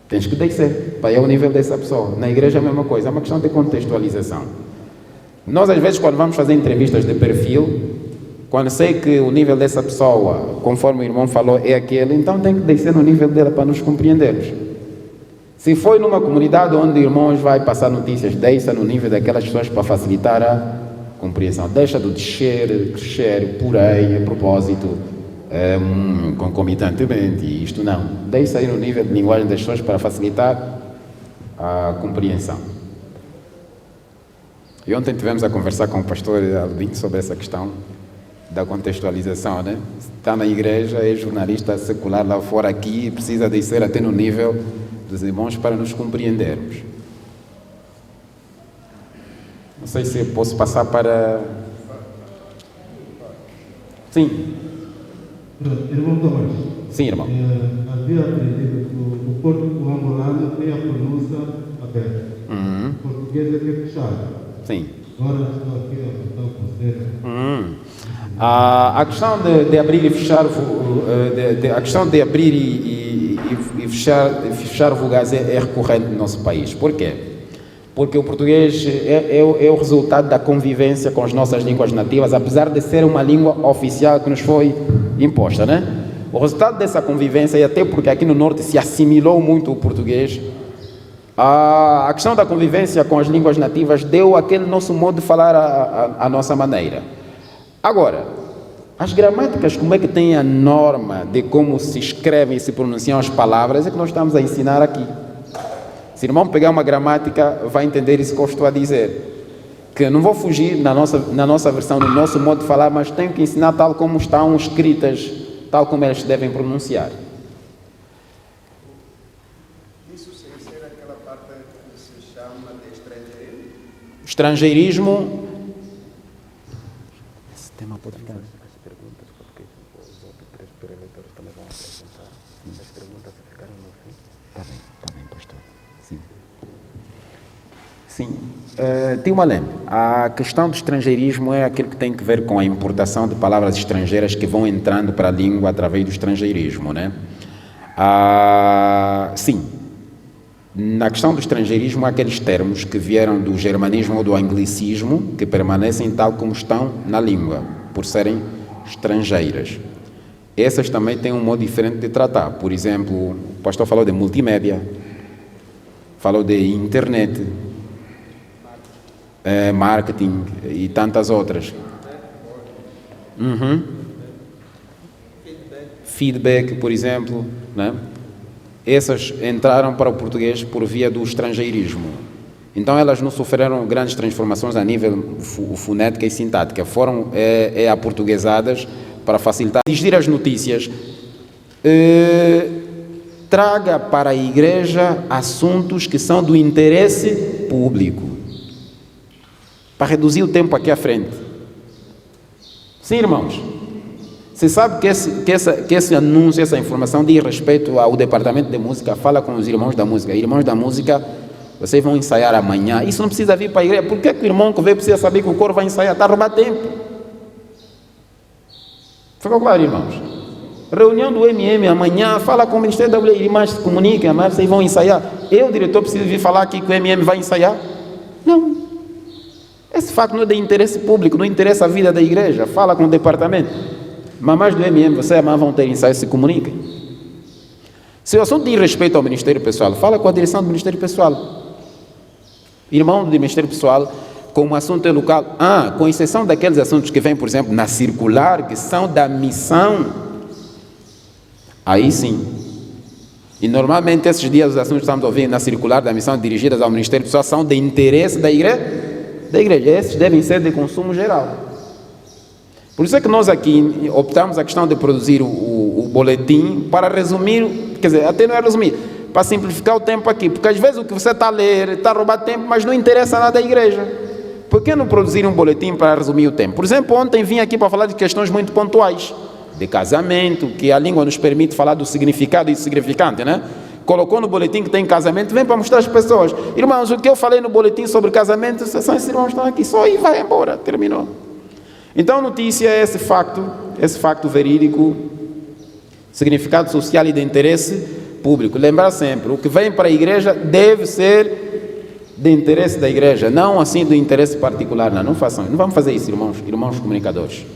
Tens que descer para ir ao nível dessa pessoa. Na igreja é a mesma coisa. É uma questão de contextualização. Nós, às vezes, quando vamos fazer entrevistas de perfil, quando sei que o nível dessa pessoa, conforme o irmão falou, é aquele, então tem que descer no nível dela para nos compreendermos. Se foi numa comunidade onde irmãos vai passar notícias, deixa no nível daquelas pessoas para facilitar a compreensão. Deixa de descer, crescer por aí, a propósito, concomitantemente. Isto não. Deixa aí no nível de linguagem das pessoas para facilitar a compreensão. E ontem tivemos a conversar com o pastor Albin sobre essa questão da contextualização, né? Está na igreja, é jornalista secular lá fora, aqui, precisa descer até no nível dos irmãos para nos compreendermos. Não sei se posso passar para... Sim. Irmão Tomás. Sim, irmão. Havia aprendido que o português angolano tem a pronúncia aberta. O português é que é fechado. Sim. Agora estou aqui a botar o conselho. A questão de abrir e fechar, a questão de abrir e fechar vogais é recorrente no nosso país. Por quê? Porque o português é o resultado da convivência com as nossas línguas nativas, apesar de ser uma língua oficial que nos foi imposta, né? O resultado dessa convivência, e até porque aqui no Norte se assimilou muito o português, a questão da convivência com as línguas nativas deu aquele nosso modo de falar a nossa maneira. Agora, as gramáticas, como é que tem a norma de como se escrevem e se pronunciam as palavras, é que nós estamos a ensinar aqui. Se o irmão pegar uma gramática, vai entender isso que eu estou a dizer. Que eu não vou fugir na nossa versão, no nosso modo de falar, mas tenho que ensinar tal como estão escritas, tal como elas se devem pronunciar. Isso sem ser aquela parte que se chama de estrangeirismo? Estrangeirismo. Esse tema pode ficar. As perguntas, porque os outros três preleitores também vão apresentar. As perguntas ficaram no fim. Está bem, pastor. Sim. Sim. Tilmalem, a questão do estrangeirismo é aquilo que tem que ver com a importação de palavras estrangeiras que vão entrando para a língua através do estrangeirismo, né? Sim. Na questão do estrangeirismo, há aqueles termos que vieram do germanismo ou do anglicismo que permanecem tal como estão na língua, por serem estrangeiras. Essas também têm um modo diferente de tratar. Por exemplo, o pastor falou de multimédia, falou de internet, marketing e tantas outras. Feedback, por exemplo, né? Essas entraram para o português por via do estrangeirismo. Então elas não sofreram grandes transformações a nível fonética e sintática, foram aportuguesadas para facilitar. Dirigir as notícias, traga para a igreja assuntos que são do interesse público, para reduzir o tempo aqui à frente. Sim, irmãos? Você sabe que esse anúncio, essa informação diz respeito ao departamento de música, fala com os irmãos da música. Irmãos da música, vocês vão ensaiar amanhã. Isso não precisa vir para a igreja. Por que o irmão que veio precisa saber que o coro vai ensaiar? Está a roubar tempo. Ficou claro, irmãos? Reunião do MM amanhã, fala com o Ministério da Mulher, irmãs se comuniquem, amanhã vocês vão ensaiar. Eu, diretor, preciso vir falar aqui que o MM vai ensaiar? Não. Esse facto não é de interesse público, não interessa a vida da igreja. Fala com o departamento. Mamães do MM, você e a mãe vão ter ensaio, se comuniquem. Se o assunto diz respeito ao Ministério Pessoal, fala com a direção do Ministério Pessoal. Irmão do Ministério Pessoal, como o assunto é local, com exceção daqueles assuntos que vêm, por exemplo, na circular, que são da missão, aí sim. E normalmente esses dias os assuntos que estamos ouvindo na circular da missão dirigidas ao Ministério Pessoal são de interesse da igreja. Esses devem ser de consumo geral. Por isso é que nós aqui optamos a questão de produzir o boletim para resumir, quer dizer, até não é resumir, para simplificar o tempo aqui, porque às vezes o que você está a ler está a roubar tempo, mas não interessa nada à igreja. Por que não produzir um boletim para resumir o tempo? Por exemplo, ontem vim aqui para falar de questões muito pontuais, de casamento, que a língua nos permite falar do significado e do significante, né? Colocou no boletim que tem casamento, vem para mostrar às pessoas. Irmãos, o que eu falei no boletim sobre casamento, são esses irmãos que estão aqui, só e vai embora, terminou. Então, notícia é esse facto verídico, significado social e de interesse público. Lembrar sempre, o que vem para a igreja deve ser de interesse da igreja, não assim do interesse particular. Não façam, não vamos fazer isso, irmãos comunicadores.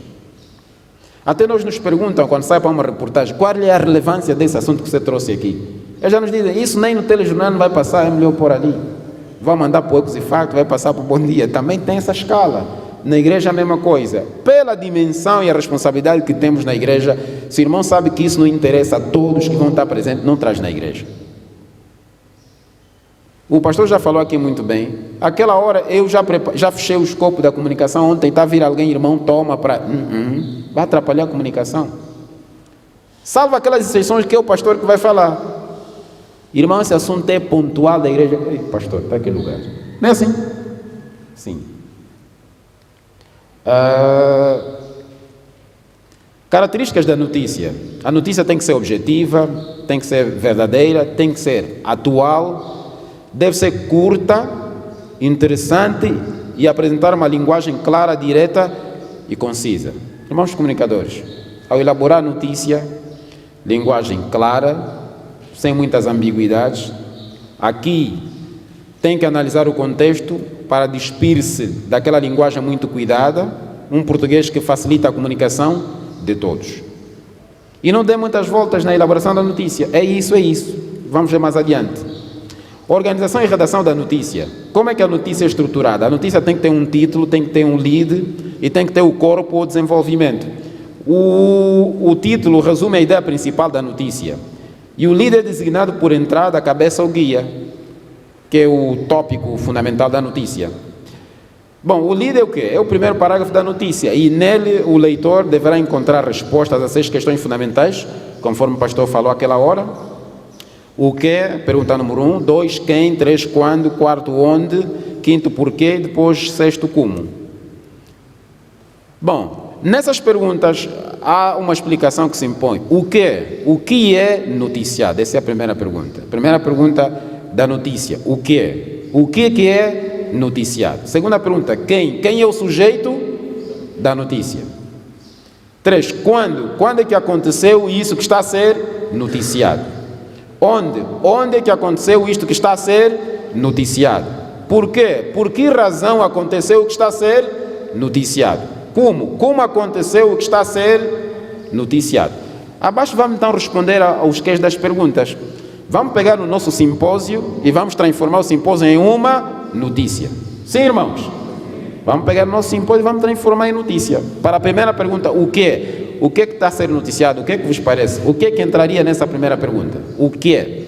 Até nós nos perguntam, quando sai para uma reportagem, qual é a relevância desse assunto que você trouxe aqui? Eles já nos dizem, isso nem no telejornal não vai passar, é melhor pôr ali. Vai mandar para o Ecos e Facto, vai passar para o Bom Dia. Também tem essa escala. Na igreja a mesma coisa. Pela dimensão e a responsabilidade que temos na igreja, se o irmão sabe que isso não interessa a todos que vão estar presentes, não traz na igreja. O pastor já falou aqui muito bem. Aquela hora eu já fechei o escopo da comunicação. Ontem está a vir alguém, irmão, toma para... vai atrapalhar a comunicação. Salva aquelas exceções que é o pastor que vai falar. Irmão, esse assunto é pontual da igreja. Ei, pastor, está aquele lugar. Não é assim? Sim. Características da notícia. A notícia tem que ser objetiva, tem que ser verdadeira, tem que ser atual, deve ser curta, interessante e apresentar uma linguagem clara, direta e concisa. Irmãos comunicadores, ao elaborar a notícia, linguagem clara, sem muitas ambiguidades, aqui tem que analisar o contexto para despir-se daquela linguagem muito cuidada, um português que facilita a comunicação de todos. E não dê muitas voltas na elaboração da notícia. É isso. Vamos ver mais adiante. Organização e redação da notícia. Como é que a notícia é estruturada? A notícia tem que ter um título, tem que ter um lead e tem que ter o corpo ou desenvolvimento. O título resume a ideia principal da notícia. E o lead é designado por entrada, cabeça ou guia, que é o tópico fundamental da notícia. Bom, o lead é o quê? É o primeiro parágrafo da notícia e nele o leitor deverá encontrar respostas a 6 questões fundamentais, conforme o pastor falou àquela hora. O que? Pergunta número 1, 2, quem, 3, quando, 4, onde, 5, porquê, depois 6, como. Bom, nessas perguntas há uma explicação que se impõe. O que? O que é noticiado? Essa é a primeira pergunta. Primeira pergunta da notícia. O que é? O que é noticiado? Segunda pergunta. Quem? Quem é o sujeito da notícia? 3. Quando? Quando é que aconteceu isso que está a ser noticiado? Onde? Onde é que aconteceu isto que está a ser noticiado? Por quê? Por que razão aconteceu o que está a ser noticiado? Como? Como aconteceu o que está a ser noticiado? Abaixo vamos então responder aos quês das perguntas. Vamos pegar o nosso simpósio e vamos transformar o simpósio em uma notícia. Sim, irmãos? Vamos pegar o nosso simpósio e vamos transformar em notícia. Para a primeira pergunta, o que? O que está a ser noticiado? O que vos parece? O que entraria nessa primeira pergunta? O que é?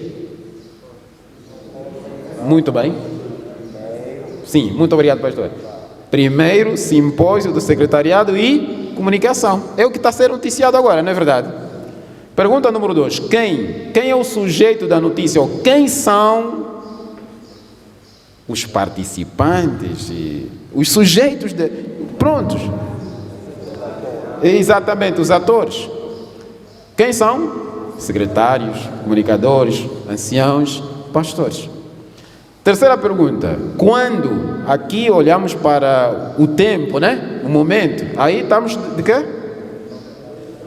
Muito bem. Sim, muito obrigado, pastor. Primeiro, simpósio do secretariado e comunicação. É o que está a ser noticiado agora, não é verdade? Pergunta número 2. Quem? Quem é o sujeito da notícia? Ou quem são os participantes? Os sujeitos prontos. Exatamente, os atores. Quem são? Secretários, comunicadores, anciãos, pastores. Terceira pergunta. Quando? Aqui olhamos para o tempo, né? O momento. Aí estamos de quê?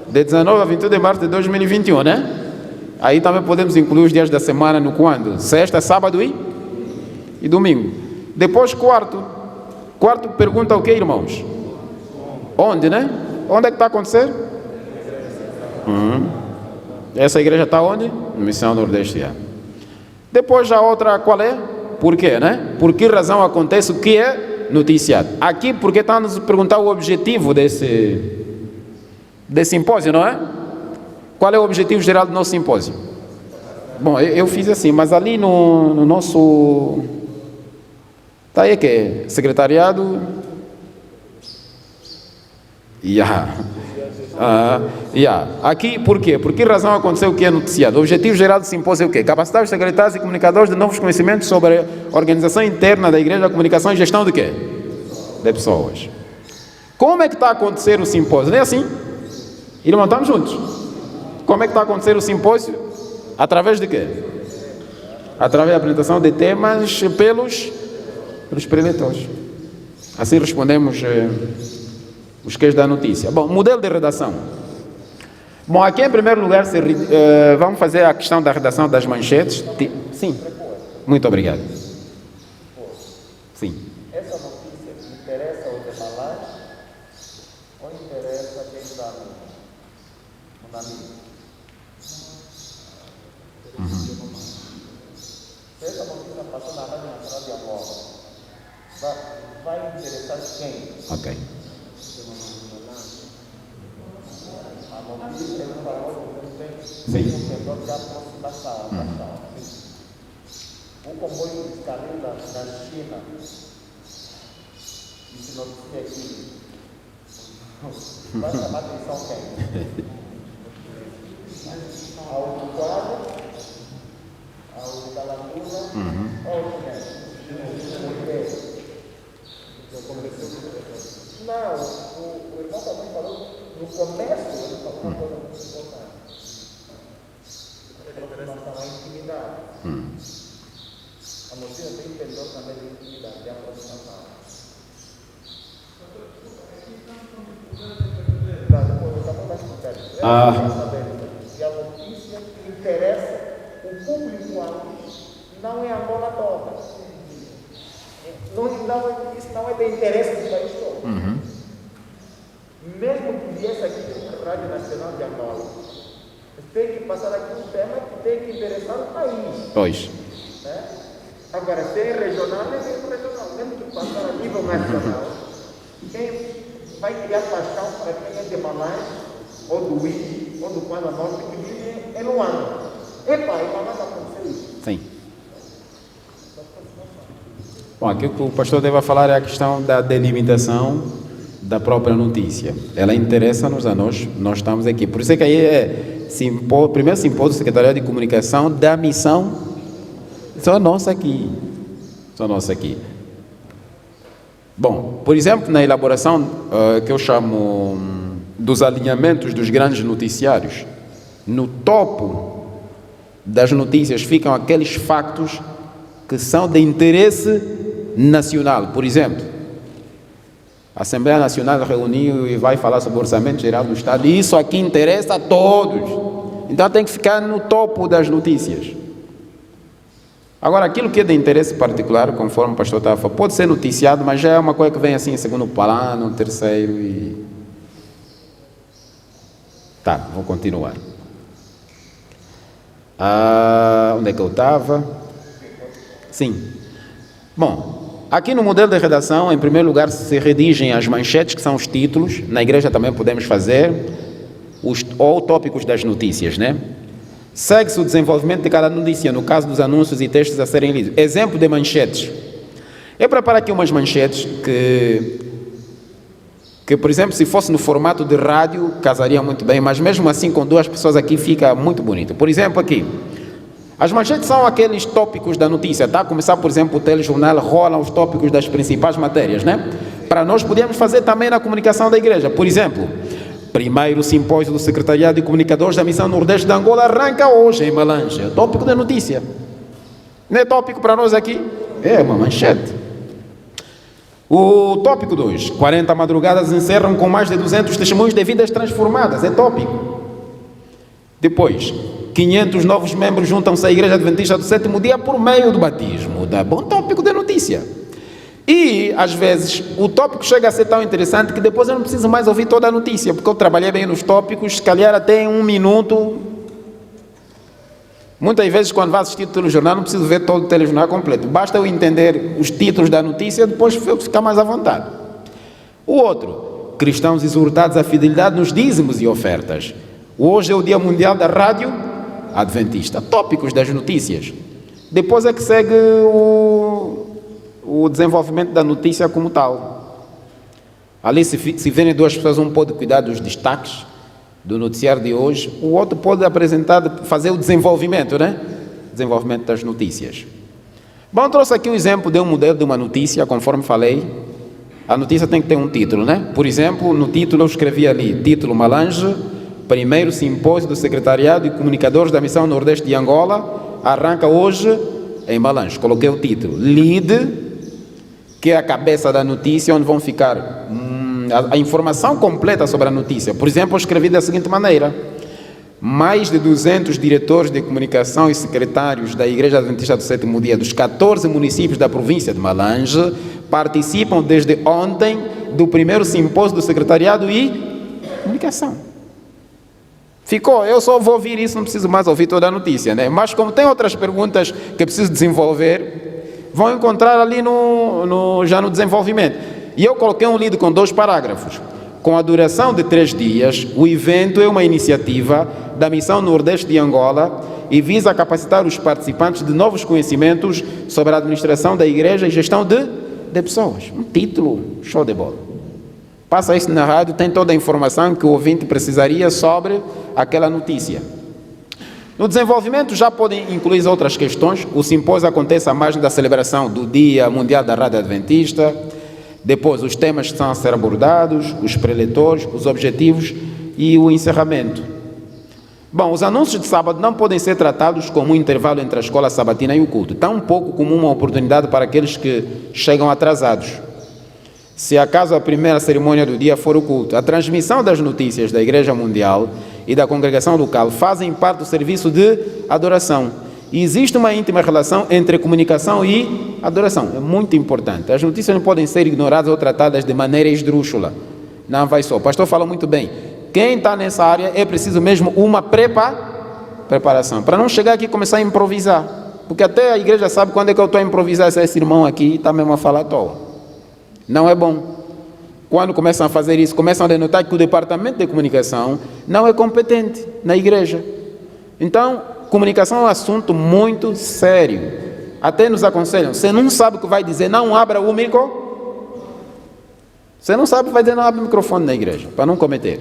De 19 a 21 de março de 2021, né? Aí também podemos incluir os dias da semana no quando? Sexta, sábado e domingo. Depois, quarto. Quarto pergunta o quê, irmãos? Onde, né? Onde é que está a acontecer? Essa igreja está onde? Missão Nordeste. Depois a outra, qual é? Por quê, né? Por que razão acontece o que é noticiado? Aqui, porque está a nos perguntar o objetivo desse simpósio, não é? Qual é o objetivo geral do nosso simpósio? Bom, eu fiz assim, mas ali no nosso... Está aí que é? Secretariado... Aqui, por quê? Por que razão aconteceu o que é noticiado? O objetivo geral do simpósio é o quê? Capacitar os secretários e comunicadores de novos conhecimentos sobre a organização interna da igreja, a comunicação e gestão de quê? De pessoas. Como é que está a acontecer o simpósio? Não é assim? Irmão, estamos juntos? Como é que está a acontecer o simpósio? Através de quê? Através da apresentação de temas pelos preletores. Assim respondemos os quês da notícia. Bom, modelo de redação. Bom, aqui em primeiro lugar vamos fazer a questão da redação das manchetes. Sim. Muito obrigado. Sim. Essa notícia interessa ao debalar ou interessa a quem está no amigo? essa notícia passou na Rádio Nacional de Angola, vai interessar quem? Ok. A notícia é um valor Sim. tem um redor de aproximação. O comboio de escalão da China, e se noticia aqui, vai chamar atenção quem? Ao quadro, ao da Laguna, ao chinês. Não, o irmão também falou, no começo, ele falou uma coisa muito importante. Em relação à intimidade. A notícia tem pendor também de intimidade, de aproximação. E a notícia interessa o público-alvo, não é a Angola toda. Isso não é de interesse do país todo. Mesmo que viesse aqui da Rádio Nacional de Angola, tem que passar aqui um tema que tem que interessar o país. Pois. Né? Agora, se é regional, é mesmo regional. Mesmo que passar a nível nacional, quem vai criar paixão para quem é de Malães, ou do Iri, ou do Quadra Norte, que vive em Luanda. Epa, e Malães aconteceu isso. Sim. Bom, aqui o que o pastor deve falar é a questão da delimitação da própria notícia. Ela interessa-nos a nós estamos aqui. Por isso é que aí é o primeiro simpósio do Secretariado de Comunicação da missão, só nossa aqui. Bom, por exemplo, na elaboração que eu chamo dos alinhamentos dos grandes noticiários, no topo das notícias ficam aqueles factos que são de interesse nacional. Por exemplo, a Assembleia Nacional reuniu e vai falar sobre o Orçamento Geral do Estado, e isso aqui interessa a todos. Então tem que ficar no topo das notícias. Agora, aquilo que é de interesse particular, conforme o pastor estava falando, pode ser noticiado, mas já é uma coisa que vem assim em segundo plano, terceiro e... Tá, vou continuar. Onde é que eu estava? Sim. Bom, aqui no modelo de redação, em primeiro lugar, se redigem as manchetes, que são os títulos. Na igreja também podemos fazer ou tópicos das notícias, né? Segue-se o desenvolvimento de cada notícia, no caso dos anúncios e textos a serem lidos. Exemplo de manchetes. Eu preparo aqui umas manchetes que, por exemplo, se fosse no formato de rádio, casariam muito bem, mas mesmo assim, com duas pessoas aqui, fica muito bonito. Por exemplo, aqui, as manchetes são aqueles tópicos da notícia, tá? Começar, por exemplo, o telejornal rola os tópicos das principais matérias, né? Para nós, podemos fazer também na comunicação da igreja. Por exemplo, primeiro simpósio do Secretariado de Comunicadores da Missão Nordeste de Angola arranca hoje em Malange. É tópico da notícia. Não é tópico para nós aqui? É uma manchete. O tópico 2. 40 madrugadas encerram com mais de 200 testemunhos de vidas transformadas. É tópico. Depois, 500 novos membros juntam-se à Igreja Adventista do Sétimo Dia por meio do batismo. Dá bom tópico de notícia. E, às vezes, o tópico chega a ser tão interessante que depois eu não preciso mais ouvir toda a notícia, porque eu trabalhei bem nos tópicos, se calhar até em 1 minuto. Muitas vezes, quando vai assistir o telejornal, não preciso ver todo o telejornal completo. Basta eu entender os títulos da notícia, depois eu ficar mais à vontade. O outro, cristãos exortados à fidelidade nos dízimos e ofertas. Hoje é o Dia Mundial da Rádio Adventista. Tópicos das notícias. Depois é que segue o desenvolvimento da notícia como tal. Ali, se verem duas pessoas, um pode cuidar dos destaques do noticiário de hoje, o outro pode apresentar, fazer o desenvolvimento, né? Desenvolvimento das notícias. Bom, trouxe aqui um exemplo de um modelo de uma notícia, conforme falei. A notícia tem que ter um título, né? Por exemplo, no título eu escrevi ali, título Malange, primeiro simpósio do Secretariado de Comunicadores da Missão Nordeste de Angola, arranca hoje em Malange. Coloquei o título, LID, que é a cabeça da notícia, onde vão ficar a informação completa sobre a notícia. Por exemplo, eu escrevi da seguinte maneira: mais de 200 diretores de comunicação e secretários da Igreja Adventista do Sétimo Dia dos 14 municípios da província de Malange participam desde ontem do primeiro simpósio do Secretariado e Comunicação. Ficou, eu só vou ouvir isso, não preciso mais ouvir toda a notícia, né? Mas como tem outras perguntas que preciso desenvolver, vão encontrar ali já no desenvolvimento. E eu coloquei um livro com 2 parágrafos. Com a duração de 3 dias, o evento é uma iniciativa da Missão Nordeste de Angola e visa capacitar os participantes de novos conhecimentos sobre a administração da igreja e gestão de pessoas. Um título show de bola. Passa isso na rádio, tem toda a informação que o ouvinte precisaria sobre aquela notícia. No desenvolvimento já podem incluir outras questões. O simpósio acontece à margem da celebração do Dia Mundial da Rádio Adventista. Depois os temas que estão a ser abordados, os preletores, os objetivos e o encerramento. Bom, os anúncios de sábado não podem ser tratados como um intervalo entre a escola sabatina e o culto, tampouco como uma oportunidade para aqueles que chegam atrasados. Se acaso a primeira cerimônia do dia for o culto, a transmissão das notícias da Igreja Mundial e da congregação local fazem parte do serviço de adoração. E existe uma íntima relação entre comunicação e adoração. É muito importante. As notícias não podem ser ignoradas ou tratadas de maneira esdrúxula. Não vai só. O pastor fala muito bem. Quem está nessa área é preciso mesmo uma preparação. Para não chegar aqui e começar a improvisar. Porque até a igreja sabe quando é que eu estou a improvisar. Esse irmão aqui está mesmo a falar à toa. Não é bom. Quando começam a fazer isso, começam a denotar que o departamento de comunicação não é competente na igreja. Então, comunicação é um assunto muito sério. Até nos aconselham, você não sabe o que vai dizer, não abra o microfone. Você não sabe o que vai dizer, não abra o microfone na igreja, para não cometer.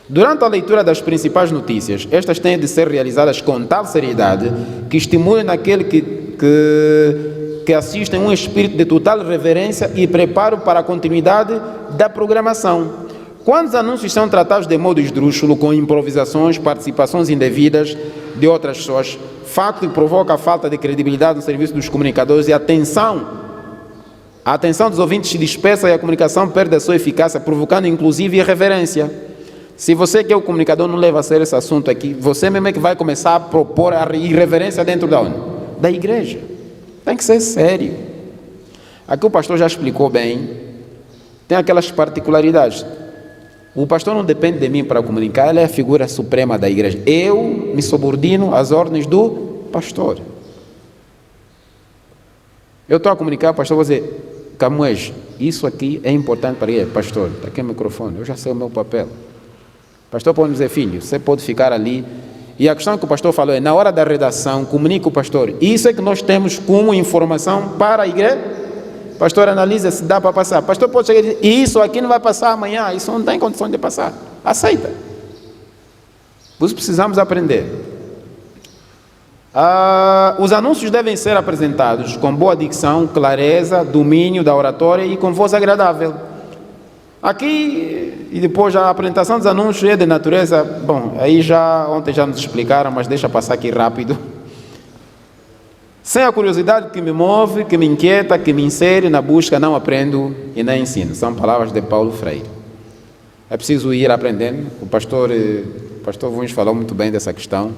Durante a leitura das principais notícias, estas têm de ser realizadas com tal seriedade que estimulem naquele que assistem um espírito de total reverência e preparo para a continuidade da programação. Quando os anúncios são tratados de modo esdrúxulo, com improvisações, participações indevidas de outras pessoas, facto que provoca a falta de credibilidade no serviço dos comunicadores e a atenção dos ouvintes se dispersa e a comunicação perde a sua eficácia, provocando inclusive irreverência. Se você que é o comunicador não leva a sério esse assunto aqui, você mesmo é que vai começar a propor a irreverência dentro da onde? Da igreja. Tem que ser sério. Aqui o pastor já explicou bem. Tem aquelas particularidades. O pastor não depende de mim para comunicar, ele é a figura suprema da igreja. Eu me subordino às ordens do pastor. Eu estou a comunicar, o pastor vai dizer, Camões, isso aqui é importante para ele. Pastor, está aqui o microfone, eu já sei o meu papel. O pastor pode dizer, filho, você pode ficar ali. E a questão que o pastor falou é, na hora da redação, comunica o pastor. Isso é que nós temos como informação para a igreja. O pastor analisa se dá para passar. O pastor pode chegar e dizer, isso aqui não vai passar amanhã, isso não tem condição de passar. Aceita. Por isso precisamos aprender. Os anúncios devem ser apresentados com boa dicção, clareza, domínio da oratória e com voz agradável. Aqui, e depois a apresentação dos anúncios é de natureza, bom, aí ontem já nos explicaram, mas deixa passar aqui rápido. Sem a curiosidade que me move, que me inquieta, que me insere na busca, não aprendo e nem ensino. São palavras de Paulo Freire. É preciso ir aprendendo. O pastor Vuns falou muito bem dessa questão.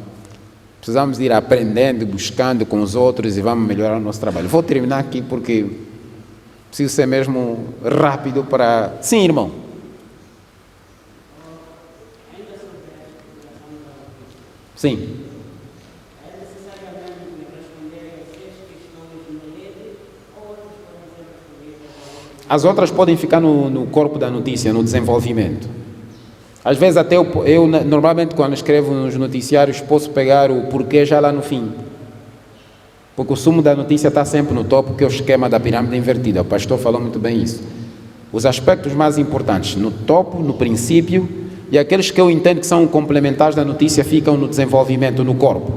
Precisamos ir aprendendo, buscando com os outros e vamos melhorar o nosso trabalho. Vou terminar aqui porque preciso ser mesmo rápido para... Sim, irmão. Sim. As outras podem ficar no corpo da notícia, no desenvolvimento. Às vezes até eu normalmente quando escrevo nos noticiários posso pegar o porquê já lá no fim. Porque o sumo da notícia está sempre no topo, que é o esquema da pirâmide invertida. O pastor falou muito bem isso. Os aspectos mais importantes no topo, no princípio, e aqueles que eu entendo que são complementares da notícia ficam no desenvolvimento, no corpo.